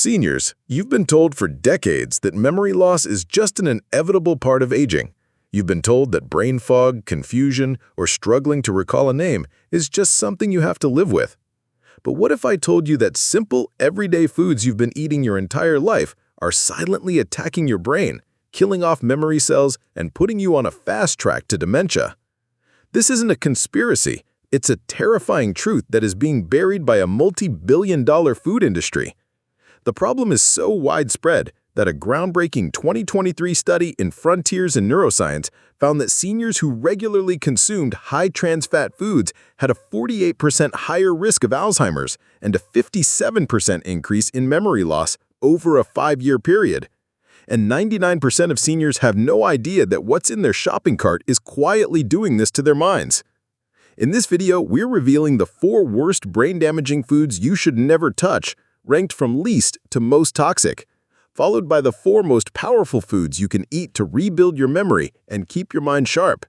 Seniors, you've been told for decades that memory loss is just an inevitable part of aging. You've been told that brain fog, confusion, or struggling to recall a name is just something you have to live with. But what if I told you that simple, everyday foods you've been eating your entire life are silently attacking your brain, killing off memory cells, and putting you on a fast track to dementia? This isn't a conspiracy. It's a terrifying truth that is being buried by a multi-billion-dollar food industry. The problem is so widespread that a groundbreaking 2023 study in Frontiers in Neuroscience found that seniors who regularly consumed high trans-fat foods had a 48% higher risk of Alzheimer's and a 57% increase in memory loss over a 5-year period. And 99% of seniors have no idea that what's in their shopping cart is quietly doing this to their minds. In this video, we're revealing the 4 worst brain-damaging foods you should never touch, ranked from least to most toxic, followed by the 4 most powerful foods you can eat to rebuild your memory and keep your mind sharp.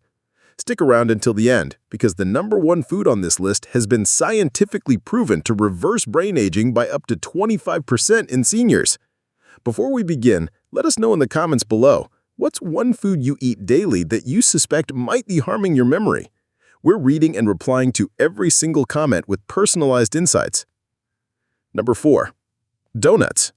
Stick around until the end, because the #1 food on this list has been scientifically proven to reverse brain aging by up to 25% in seniors. Before we begin, let us know in the comments below, what's one food you eat daily that you suspect might be harming your memory? We're reading and replying to every single comment with personalized insights. Number 4. Donuts.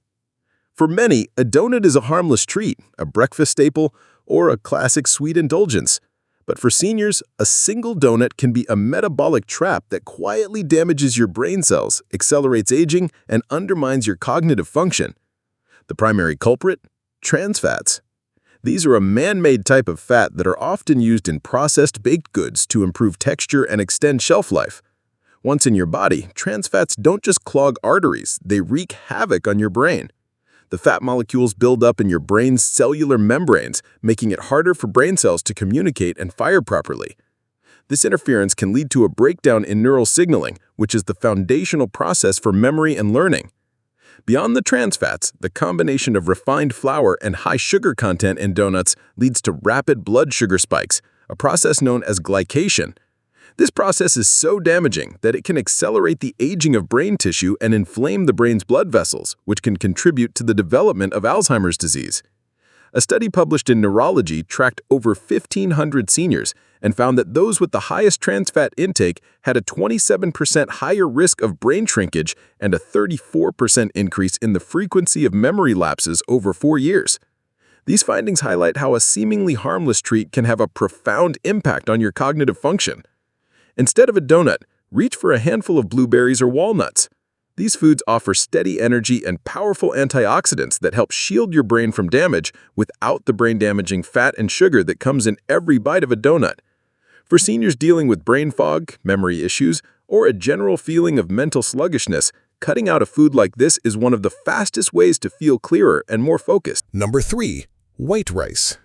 For many, a donut is a harmless treat, a breakfast staple, or a classic sweet indulgence. But for seniors, a single donut can be a metabolic trap that quietly damages your brain cells, accelerates aging, and undermines your cognitive function. The primary culprit? Trans fats. These are a man-made type of fat that are often used in processed baked goods to improve texture and extend shelf life. Once in your body, trans fats don't just clog arteries, they wreak havoc on your brain. The fat molecules build up in your brain's cellular membranes, making it harder for brain cells to communicate and fire properly. This interference can lead to a breakdown in neural signaling, which is the foundational process for memory and learning. Beyond the trans fats, the combination of refined flour and high sugar content in donuts leads to rapid blood sugar spikes, a process known as glycation. This process is so damaging that it can accelerate the aging of brain tissue and inflame the brain's blood vessels, which can contribute to the development of Alzheimer's disease. A study published in Neurology tracked over 1,500 seniors and found that those with the highest trans fat intake had a 27% higher risk of brain shrinkage and a 34% increase in the frequency of memory lapses over 4 years. These findings highlight how a seemingly harmless treat can have a profound impact on your cognitive function. Instead of a donut, reach for a handful of blueberries or walnuts. These foods offer steady energy and powerful antioxidants that help shield your brain from damage without the brain-damaging fat and sugar that comes in every bite of a donut. For seniors dealing with brain fog, memory issues, or a general feeling of mental sluggishness, cutting out a food like this is one of the fastest ways to feel clearer and more focused. Number 3. White rice.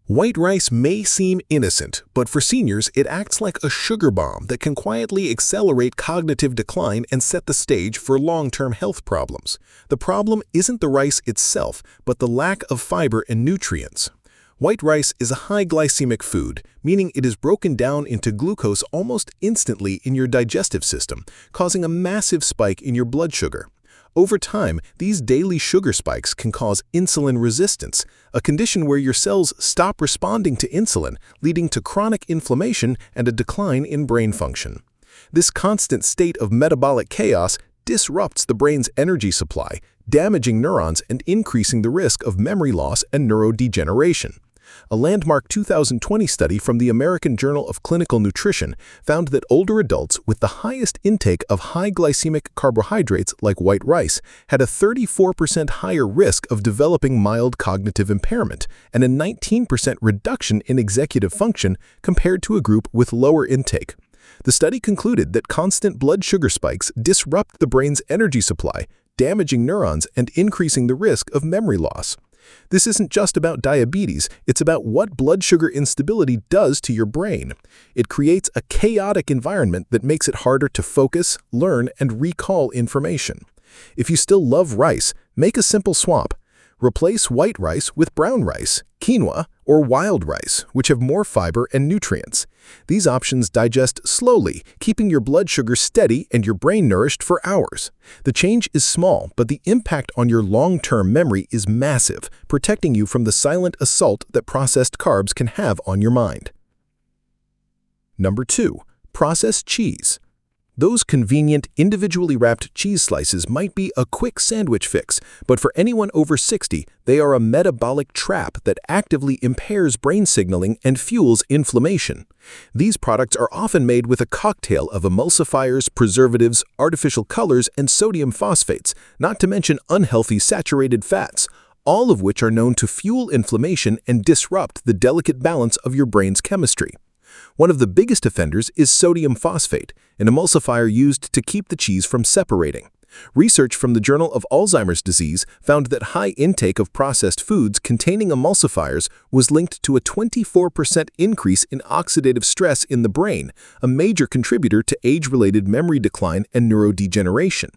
White rice may seem innocent, but for seniors, it acts like a sugar bomb that can quietly accelerate cognitive decline and set the stage for long-term health problems. The problem isn't the rice itself, but the lack of fiber and nutrients. White rice is a high glycemic food, meaning it is broken down into glucose almost instantly in your digestive system, causing a massive spike in your blood sugar. Over time, these daily sugar spikes can cause insulin resistance, a condition where your cells stop responding to insulin, leading to chronic inflammation and a decline in brain function. This constant state of metabolic chaos disrupts the brain's energy supply, damaging neurons and increasing the risk of memory loss and neurodegeneration. A landmark 2020 study from the American Journal of Clinical Nutrition found that older adults with the highest intake of high glycemic carbohydrates like white rice had a 34% higher risk of developing mild cognitive impairment and a 19% reduction in executive function compared to a group with lower intake. The study concluded that constant blood sugar spikes disrupt the brain's energy supply, damaging neurons and increasing the risk of memory loss. This isn't just about diabetes, it's about what blood sugar instability does to your brain. It creates a chaotic environment that makes it harder to focus, learn, and recall information. If you still love rice, make a simple swap. Replace white rice with brown rice, quinoa, or wild rice, which have more fiber and nutrients. These options digest slowly, keeping your blood sugar steady and your brain nourished for hours. The change is small, but the impact on your long-term memory is massive, protecting you from the silent assault that processed carbs can have on your mind. Number 2. Processed cheese. Those convenient, individually wrapped cheese slices might be a quick sandwich fix, but for anyone over 60, they are a metabolic trap that actively impairs brain signaling and fuels inflammation. These products are often made with a cocktail of emulsifiers, preservatives, artificial colors, and sodium phosphates, not to mention unhealthy saturated fats, all of which are known to fuel inflammation and disrupt the delicate balance of your brain's chemistry. One of the biggest offenders is sodium phosphate, an emulsifier used to keep the cheese from separating. Research from the Journal of Alzheimer's Disease found that high intake of processed foods containing emulsifiers was linked to a 24% increase in oxidative stress in the brain, a major contributor to age-related memory decline and neurodegeneration.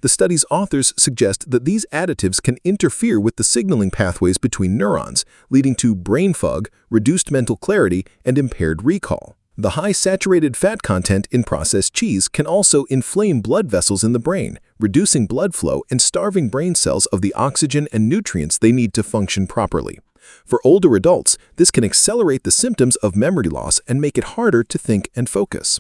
The study's authors suggest that these additives can interfere with the signaling pathways between neurons, leading to brain fog, reduced mental clarity, and impaired recall. The high saturated fat content in processed cheese can also inflame blood vessels in the brain, reducing blood flow and starving brain cells of the oxygen and nutrients they need to function properly. For older adults, this can accelerate the symptoms of memory loss and make it harder to think and focus.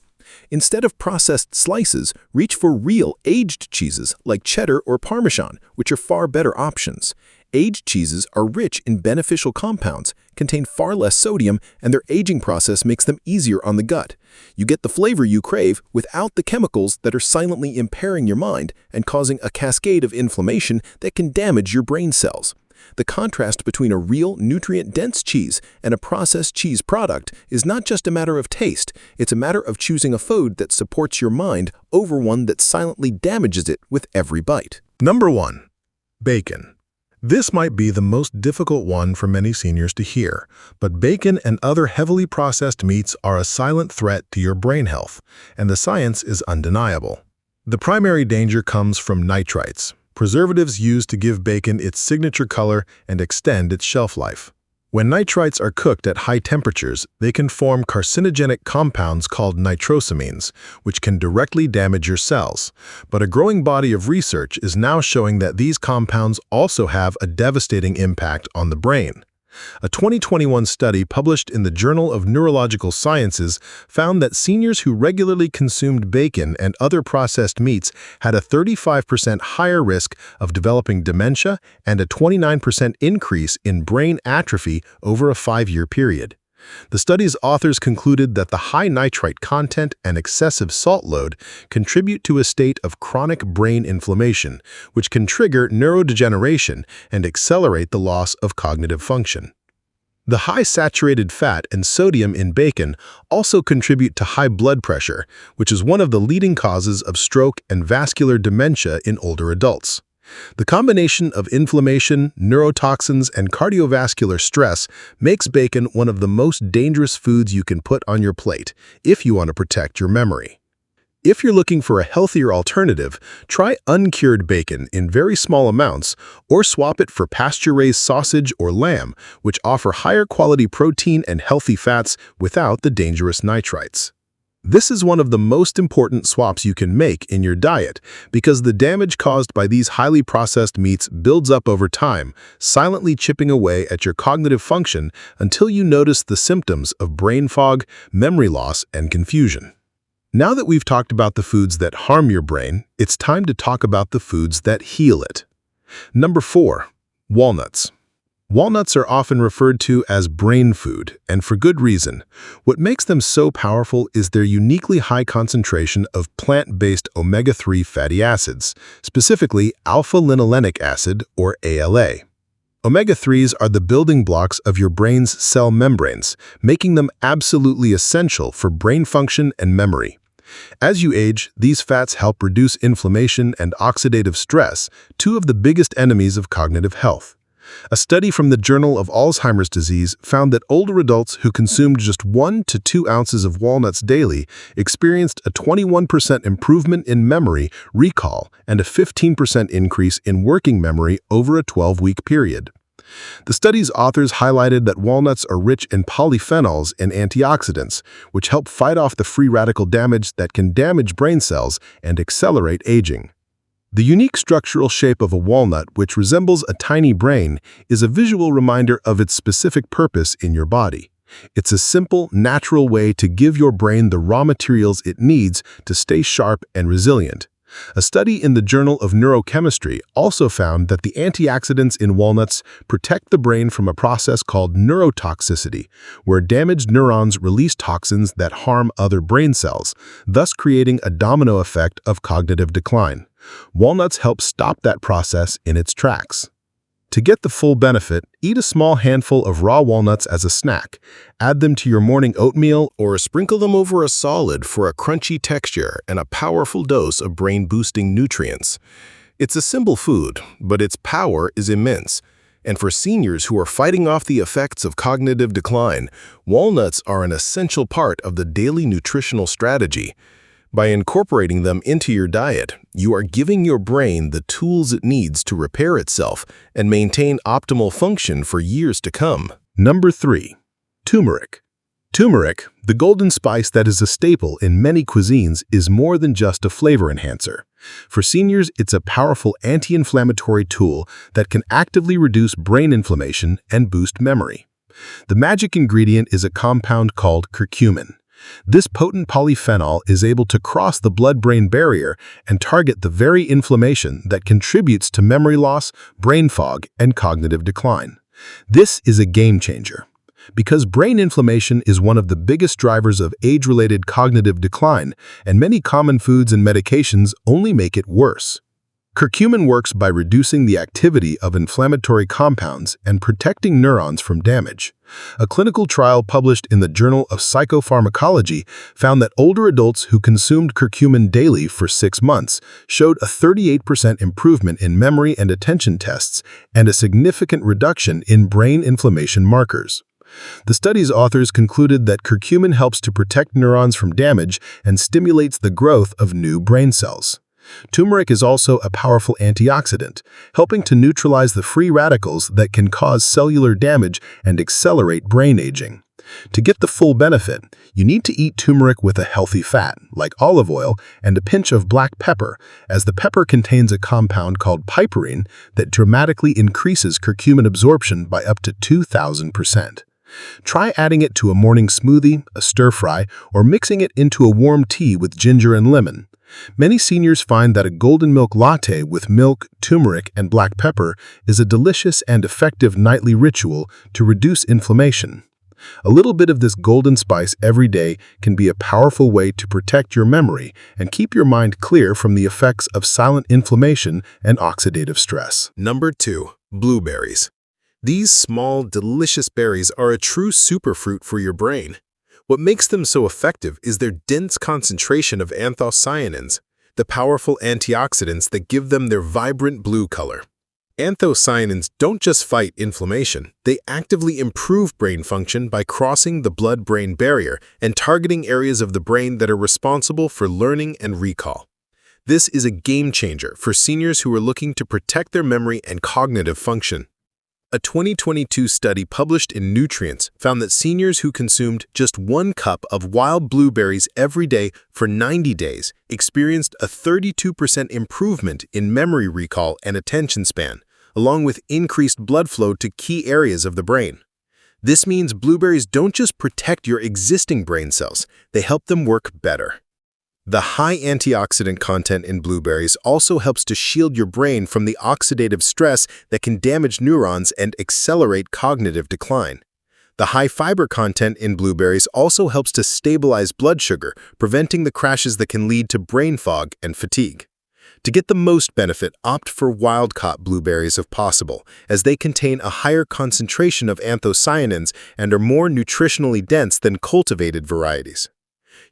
Instead of processed slices, reach for real aged cheeses like cheddar or Parmesan, which are far better options. Aged cheeses are rich in beneficial compounds, contain far less sodium, and their aging process makes them easier on the gut. You get the flavor you crave without the chemicals that are silently impairing your mind and causing a cascade of inflammation that can damage your brain cells. The contrast between a real, nutrient-dense cheese and a processed cheese product is not just a matter of taste, it's a matter of choosing a food that supports your mind over one that silently damages it with every bite. Number 1. Bacon. This might be the most difficult one for many seniors to hear, but bacon and other heavily processed meats are a silent threat to your brain health, and the science is undeniable. The primary danger comes from nitrites, preservatives used to give bacon its signature color and extend its shelf life. When nitrites are cooked at high temperatures, they can form carcinogenic compounds called nitrosamines, which can directly damage your cells. But a growing body of research is now showing that these compounds also have a devastating impact on the brain. A 2021 study published in the Journal of Neurological Sciences found that seniors who regularly consumed bacon and other processed meats had a 35% higher risk of developing dementia and a 29% increase in brain atrophy over a 5-year period. The study's authors concluded that the high nitrite content and excessive salt load contribute to a state of chronic brain inflammation, which can trigger neurodegeneration and accelerate the loss of cognitive function. The high saturated fat and sodium in bacon also contribute to high blood pressure, which is one of the leading causes of stroke and vascular dementia in older adults. The combination of inflammation, neurotoxins, and cardiovascular stress makes bacon one of the most dangerous foods you can put on your plate if you want to protect your memory. If you're looking for a healthier alternative, try uncured bacon in very small amounts or swap it for pasture-raised sausage or lamb, which offer higher quality protein and healthy fats without the dangerous nitrites. This is one of the most important swaps you can make in your diet because the damage caused by these highly processed meats builds up over time, silently chipping away at your cognitive function until you notice the symptoms of brain fog, memory loss, and confusion. Now that we've talked about the foods that harm your brain, it's time to talk about the foods that heal it. Number 4. Walnuts. Walnuts are often referred to as brain food, and for good reason. What makes them so powerful is their uniquely high concentration of plant-based omega-3 fatty acids, specifically alpha-linolenic acid, or ALA. Omega-3s are the building blocks of your brain's cell membranes, making them absolutely essential for brain function and memory. As you age, these fats help reduce inflammation and oxidative stress, two of the biggest enemies of cognitive health. A study from the Journal of Alzheimer's Disease found that older adults who consumed just 1 to 2 ounces of walnuts daily experienced a 21% improvement in memory, recall, and a 15% increase in working memory over a 12-week period. The study's authors highlighted that walnuts are rich in polyphenols and antioxidants, which help fight off the free radical damage that can damage brain cells and accelerate aging. The unique structural shape of a walnut, which resembles a tiny brain, is a visual reminder of its specific purpose in your body. It's a simple, natural way to give your brain the raw materials it needs to stay sharp and resilient. A study in the Journal of Neurochemistry also found that the antioxidants in walnuts protect the brain from a process called neurotoxicity, where damaged neurons release toxins that harm other brain cells, thus creating a domino effect of cognitive decline. Walnuts help stop that process in its tracks. To get the full benefit, eat a small handful of raw walnuts as a snack. Add them to your morning oatmeal or sprinkle them over a solid for a crunchy texture and a powerful dose of brain-boosting nutrients. It's a simple food, but its power is immense. And for seniors who are fighting off the effects of cognitive decline, walnuts are an essential part of the daily nutritional strategy. By incorporating them into your diet, you are giving your brain the tools it needs to repair itself and maintain optimal function for years to come. Number 3. Turmeric. Turmeric, the golden spice that is a staple in many cuisines, is more than just a flavor enhancer. For seniors, it's a powerful anti-inflammatory tool that can actively reduce brain inflammation and boost memory. The magic ingredient is a compound called curcumin. This potent polyphenol is able to cross the blood-brain barrier and target the very inflammation that contributes to memory loss, brain fog, and cognitive decline. This is a game changer. Because brain inflammation is one of the biggest drivers of age-related cognitive decline, and many common foods and medications only make it worse. Curcumin works by reducing the activity of inflammatory compounds and protecting neurons from damage. A clinical trial published in the Journal of Psychopharmacology found that older adults who consumed curcumin daily for 6 months showed a 38% improvement in memory and attention tests and a significant reduction in brain inflammation markers. The study's authors concluded that curcumin helps to protect neurons from damage and stimulates the growth of new brain cells. Turmeric is also a powerful antioxidant, helping to neutralize the free radicals that can cause cellular damage and accelerate brain aging. To get the full benefit, you need to eat turmeric with a healthy fat, like olive oil, and a pinch of black pepper, as the pepper contains a compound called piperine that dramatically increases curcumin absorption by up to 2,000%. Try adding it to a morning smoothie, a stir-fry, or mixing it into a warm tea with ginger and lemon. Many seniors find that a golden milk latte with milk, turmeric, and black pepper is a delicious and effective nightly ritual to reduce inflammation. A little bit of this golden spice every day can be a powerful way to protect your memory and keep your mind clear from the effects of silent inflammation and oxidative stress. Number 2. Blueberries. These small, delicious berries are a true superfruit for your brain. What makes them so effective is their dense concentration of anthocyanins, the powerful antioxidants that give them their vibrant blue color. Anthocyanins don't just fight inflammation, they actively improve brain function by crossing the blood-brain barrier and targeting areas of the brain that are responsible for learning and recall. This is a game changer for seniors who are looking to protect their memory and cognitive function. A 2022 study published in Nutrients found that seniors who consumed just 1 cup of wild blueberries every day for 90 days experienced a 32% improvement in memory recall and attention span, along with increased blood flow to key areas of the brain. This means blueberries don't just protect your existing brain cells, they help them work better. The high antioxidant content in blueberries also helps to shield your brain from the oxidative stress that can damage neurons and accelerate cognitive decline. The high fiber content in blueberries also helps to stabilize blood sugar, preventing the crashes that can lead to brain fog and fatigue. To get the most benefit, opt for wild-caught blueberries if possible, as they contain a higher concentration of anthocyanins and are more nutritionally dense than cultivated varieties.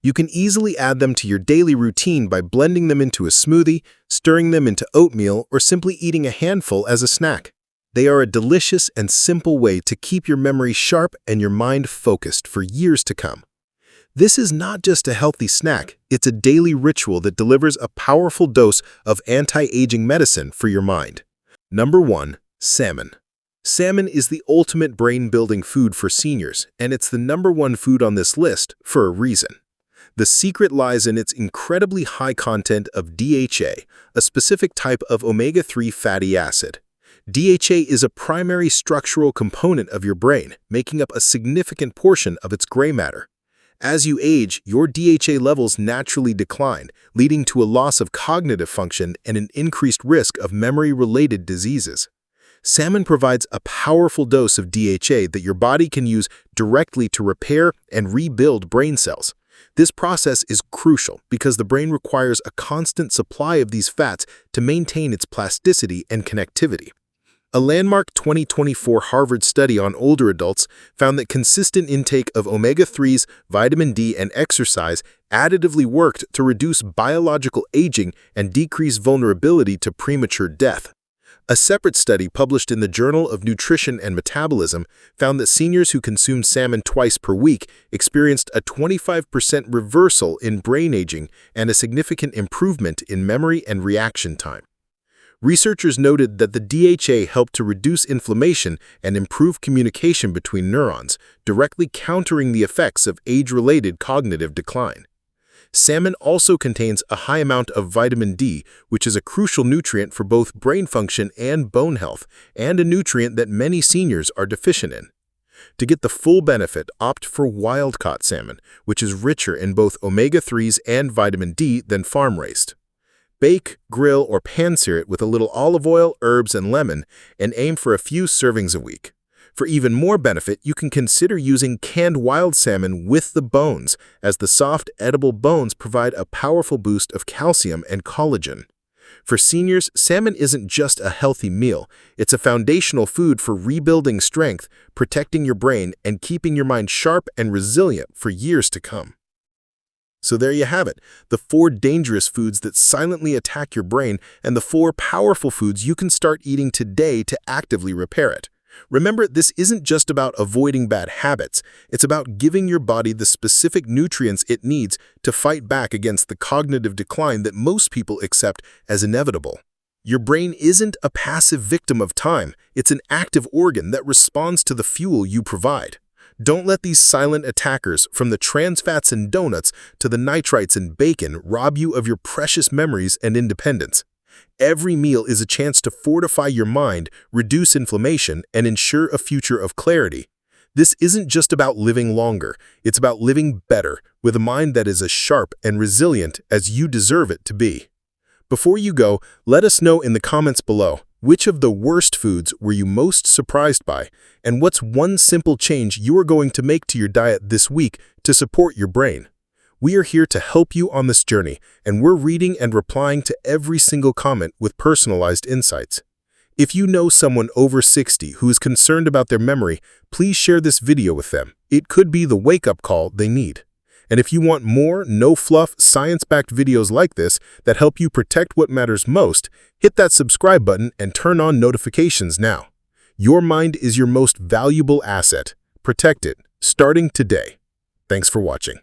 You can easily add them to your daily routine by blending them into a smoothie, stirring them into oatmeal, or simply eating a handful as a snack. They are a delicious and simple way to keep your memory sharp and your mind focused for years to come. This is not just a healthy snack, it's a daily ritual that delivers a powerful dose of anti-aging medicine for your mind. Number 1. Salmon. Salmon is the ultimate brain-building food for seniors, and it's the number 1 food on this list for a reason. The secret lies in its incredibly high content of DHA, a specific type of omega-3 fatty acid. DHA is a primary structural component of your brain, making up a significant portion of its gray matter. As you age, your DHA levels naturally decline, leading to a loss of cognitive function and an increased risk of memory-related diseases. Salmon provides a powerful dose of DHA that your body can use directly to repair and rebuild brain cells. This process is crucial because the brain requires a constant supply of these fats to maintain its plasticity and connectivity. A landmark 2024 Harvard study on older adults found that consistent intake of omega-3s, vitamin D, and exercise additively worked to reduce biological aging and decrease vulnerability to premature death. A separate study published in the Journal of Nutrition and Metabolism found that seniors who consumed salmon twice per week experienced a 25% reversal in brain aging and a significant improvement in memory and reaction time. Researchers noted that the DHA helped to reduce inflammation and improve communication between neurons, directly countering the effects of age-related cognitive decline. Salmon also contains a high amount of vitamin D, which is a crucial nutrient for both brain function and bone health, and a nutrient that many seniors are deficient in. To get the full benefit, opt for wild-caught salmon, which is richer in both omega-3s and vitamin D than farm-raised. Bake, grill, or pan-sear it with a little olive oil, herbs, and lemon, and aim for a few servings a week. For even more benefit, you can consider using canned wild salmon with the bones, as the soft, edible bones provide a powerful boost of calcium and collagen. For seniors, salmon isn't just a healthy meal, it's a foundational food for rebuilding strength, protecting your brain, and keeping your mind sharp and resilient for years to come. So there you have it, the 4 dangerous foods that silently attack your brain and the 4 powerful foods you can start eating today to actively repair it. Remember, this isn't just about avoiding bad habits. It's about giving your body the specific nutrients it needs to fight back against the cognitive decline that most people accept as inevitable. Your brain isn't a passive victim of time. It's an active organ that responds to the fuel you provide. Don't let these silent attackers, from the trans fats in donuts to the nitrites in bacon, rob you of your precious memories and independence. Every meal is a chance to fortify your mind, reduce inflammation, and ensure a future of clarity. This isn't just about living longer, it's about living better, with a mind that is as sharp and resilient as you deserve it to be. Before you go, let us know in the comments below, which of the worst foods were you most surprised by, and what's one simple change you are going to make to your diet this week to support your brain? We are here to help you on this journey, and we're reading and replying to every single comment with personalized insights. If you know someone over 60 who is concerned about their memory, please share this video with them. It could be the wake-up call they need. And if you want more no-fluff, science-backed videos like this that help you protect what matters most, hit that subscribe button and turn on notifications now. Your mind is your most valuable asset. Protect it, starting today. Thanks for watching.